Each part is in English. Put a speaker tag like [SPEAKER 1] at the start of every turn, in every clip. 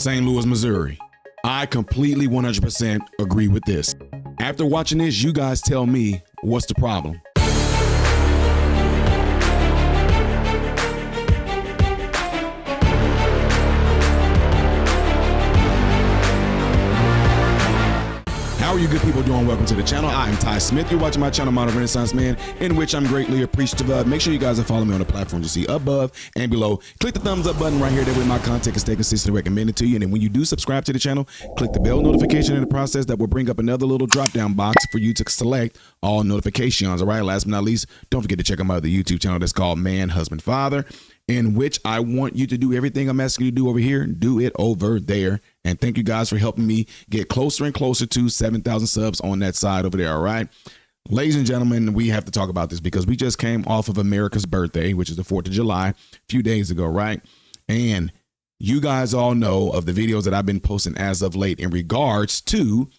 [SPEAKER 1] St. Louis, Missouri. I completely 100% agree with this. After watching this, you guys tell me what's the problem. How are you good people doing? Welcome to the channel. I am Ty Smith. You're watching my channel, Modern Renaissance Man, in which I'm greatly appreciative of. Make sure you guys are following me on the platforms you see above and below. Click the thumbs up button right here. That way my content can stay consistently recommended to you. And then when you do subscribe to the channel, click the bell notification in the process. That will bring up another little drop-down box for you to select all notifications. All right. Last but not least, don't forget to check out my other YouTube channel that's called Man, Husband, Father, in which I want you to do everything I'm asking you to do over here. Do it over there. And thank you guys for helping me get closer and closer to 7,000 subs on that side over there. All right. Ladies and gentlemen, we have to talk about this because we just came off of America's birthday, which is the 4th of July, a few days ago. Right. And you guys all know of the videos that I've been posting as of late in regards to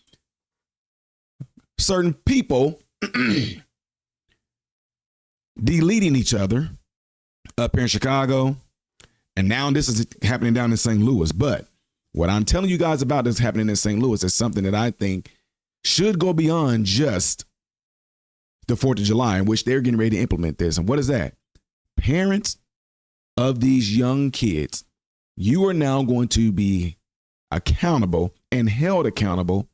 [SPEAKER 1] certain people deleting each other up here in Chicago. And now this is happening down in St. Louis. But what I'm telling you guys about that's happening in St. Louis is something that I think should go beyond just the 4th of July, in which they're getting ready to implement this. And what is that? Parents of these young kids, you are now going to be accountable and held accountable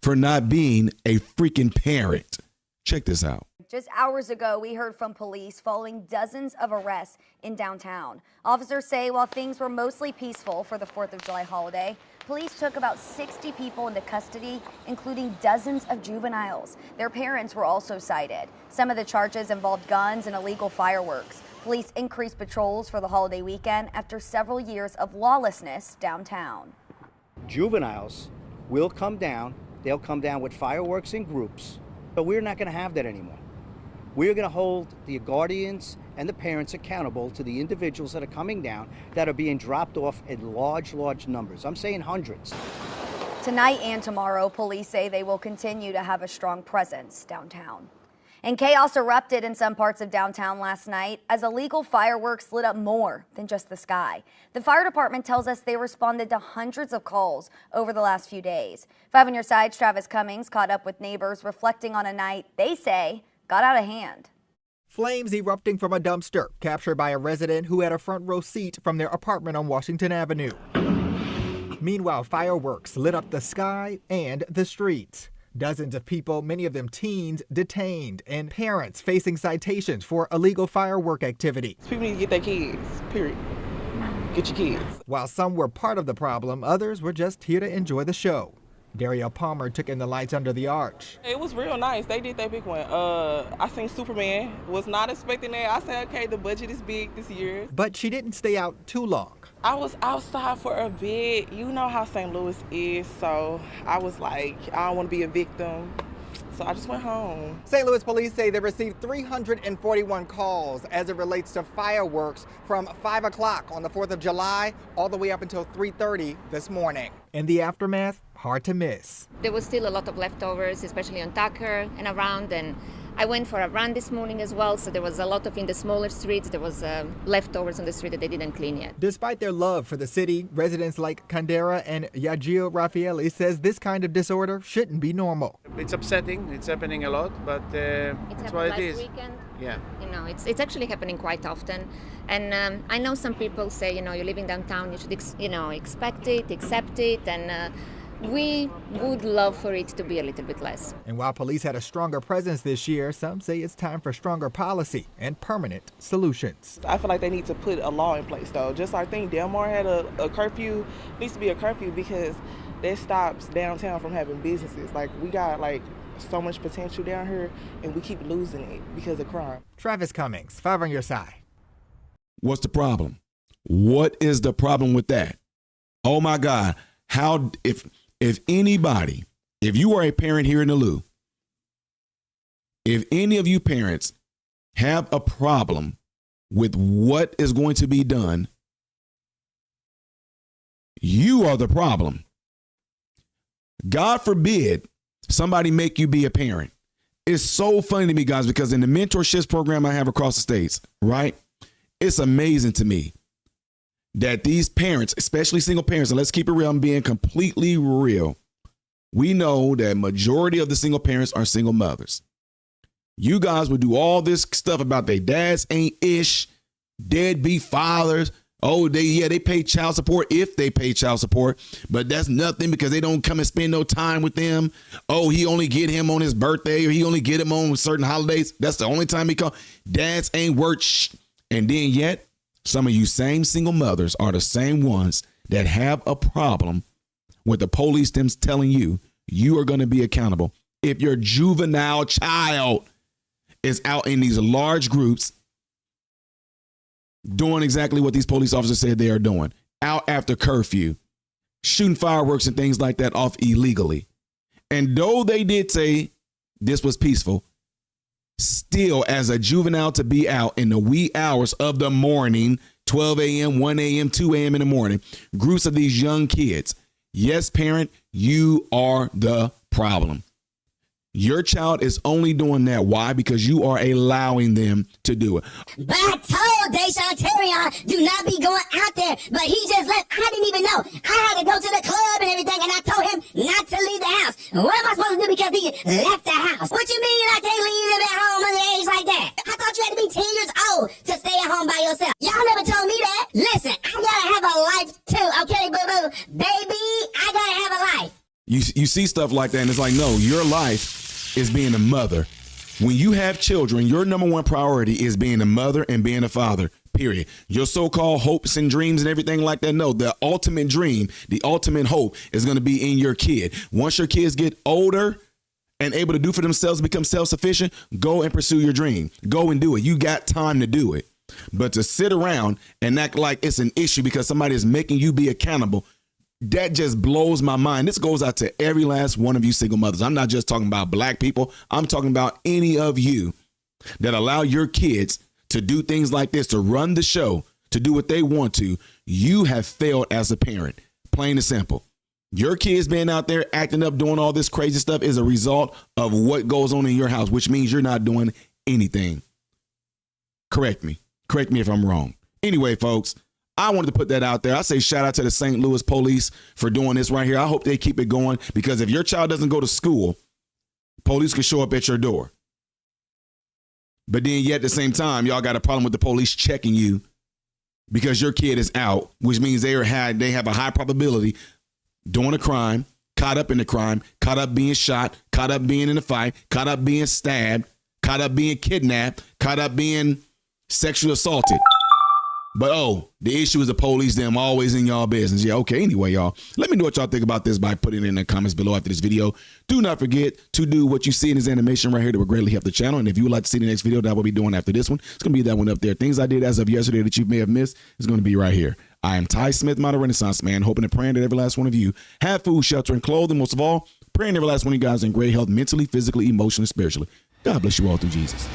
[SPEAKER 1] for not being a freaking parent. Check this out.
[SPEAKER 2] Just hours ago, we heard from police following dozens of arrests in downtown. Officers say while things were mostly peaceful for the 4th of July holiday, police took about 60 people into custody, including dozens of juveniles. Their parents were also cited. Some of the charges involved guns and illegal fireworks. Police increased patrols for the holiday weekend after several years of lawlessness downtown.
[SPEAKER 3] Juveniles will come down. They'll come down with fireworks in groups, but we're not going to have that anymore. We're going to hold the guardians and the parents accountable to the individuals that are coming down that are being dropped off in large numbers. I'm saying hundreds.
[SPEAKER 2] Tonight and tomorrow, police say they will continue to have a strong presence downtown. And chaos erupted in some parts of downtown last night as illegal fireworks lit up more than just the sky. The fire department tells us they responded to hundreds of calls over the last few days. 5 on your side's Travis Cummings caught up with neighbors reflecting on a night they say got out of hand.
[SPEAKER 4] Flames erupting from a dumpster captured by a resident who had a front row seat from their apartment on Washington Avenue. Meanwhile, fireworks lit up the sky and the streets. Dozens of people, many of them teens, detained, and parents facing citations for illegal firework activity.
[SPEAKER 5] People need to get their kids, period. Get your kids.
[SPEAKER 4] While some were part of the problem, others were just here to enjoy the show. Daria Palmer took in the lights under the arch.
[SPEAKER 5] It was real nice. They did that big one. I seen Superman. Was not expecting that. I said, okay, the budget is big this year.
[SPEAKER 4] But she didn't stay out too long.
[SPEAKER 5] I was outside for a bit. You know how St. Louis is, so I was like, I don't want to be a victim. So I just went home.
[SPEAKER 4] St. Louis police say they received 341 calls as it relates to fireworks from 5 o'clock on the 4th of July all the way up until 3:30 this morning. In the aftermath, hard to miss.
[SPEAKER 6] There was still a lot of leftovers, especially on Tucker and around, and I went for a run this morning as well, so there was a lot of, in the smaller streets, there was leftovers on the street that they didn't clean yet. Despite their love for the city, residents like Candera and Yagio Raffaelli says this kind of disorder shouldn't be normal.
[SPEAKER 7] It's upsetting, it's happening a lot, but it's what it is.
[SPEAKER 6] Weekend.
[SPEAKER 7] Yeah.
[SPEAKER 6] You know, it's actually happening quite often. And I know some people say, you know, you're living downtown, you should, expect it, accept it, and we would love for it to be a little bit less. And while police had a stronger presence this year, some say it's time for stronger policy and permanent solutions.
[SPEAKER 5] I feel like they need to put a law in place, though. Just like I think Delmar had a curfew, needs to be a curfew because that stops downtown from having businesses. Like, we got, so much potential down here, and we keep losing it because of crime.
[SPEAKER 4] Travis Cummings, 5 on your side.
[SPEAKER 1] What's the problem? What is the problem with that? Oh my God. How, if anybody, if you are a parent here in the Lou, if any of you parents have a problem with what is going to be done, you are the problem. God forbid somebody make you be a parent. It's so funny to me, guys, because in the mentorships program I have across the states, right? It's amazing to me. that these parents, especially single parents, and let's keep it real, I'm being completely real. We know that majority of the single parents are single mothers. You guys would do all this stuff about their dads ain't ish, deadbeat fathers. Oh, they pay child support if they pay child support, but that's nothing because they don't come and spend no time with them. Oh, he only get him on his birthday or he only get him on certain holidays. That's the only time he come. Dads ain't worth shh. And then yet, some of you same single mothers are the same ones that have a problem with the police them telling you you are going to be accountable if your juvenile child is out in these large groups doing exactly what these police officers said they are doing, out after curfew, shooting fireworks and things like that off illegally. And though they did say this was peaceful, still as a juvenile to be out in the wee hours of the morning, 12 a.m., 1 a.m., 2 a.m. in the morning, groups of these young kids. Yes, parent, you are the problem. Your child is only doing that. Why? Because you are allowing them to do it.
[SPEAKER 8] But I told Deshaun Terrion, do not be going out there. But he just left. I didn't even know. I had to go to the club and everything, and I told him not to leave the house. What am I supposed to do because he left the house? What you mean I can't leave him at home under age like that? I thought you had to be 10 years old to stay at home by yourself. Y'all never told me that. Listen, I gotta have a life too, okay, boo-boo? Baby, I gotta have a life.
[SPEAKER 1] You see stuff like that, and it's like, no, your life is being a mother. When you have children, your number one priority is being a mother and being a father, period. Your so-called hopes and dreams and everything like that, no, the ultimate dream, the ultimate hope is going to be in your kid. Once your kids get older and able to do for themselves, become self-sufficient, go and pursue your dream. Go and do it. You got time to do it. But to sit around and act like it's an issue because somebody is making you be accountable, that just blows my mind. This goes out to every last one of you single mothers. I'm not just talking about black people. I'm talking about any of you that allow your kids to do things like this, to run the show, to do what they want to. You have failed as a parent, plain and simple. Your kids being out there acting up, doing all this crazy stuff is a result of what goes on in your house, which means you're not doing anything. Correct me. Correct me if I'm wrong. Anyway, folks, I wanted to put that out there. I say shout out to the St. Louis police for doing this right here. I hope they keep it going because if your child doesn't go to school, police can show up at your door. But then yet at the same time, y'all got a problem with the police checking you because your kid is out, which means they have a high probability doing a crime, caught up in the crime, caught up being shot, caught up being in a fight, caught up being stabbed, caught up being kidnapped, caught up being sexually assaulted. But, the issue is the police, them always in y'all business. Yeah, okay. Anyway, y'all, let me know what y'all think about this by putting it in the comments below after this video. Do not forget to do what you see in this animation right here that will greatly help the channel. And if you would like to see the next video that I will be doing after this one, it's going to be that one up there. Things I did as of yesterday that you may have missed is going to be right here. I am Ty Smith, Modern Renaissance Man, hoping and praying that every last one of you have food, shelter, and clothing. Most of all, praying every last one of you guys in great health, mentally, physically, emotionally, spiritually. God bless you all through Jesus.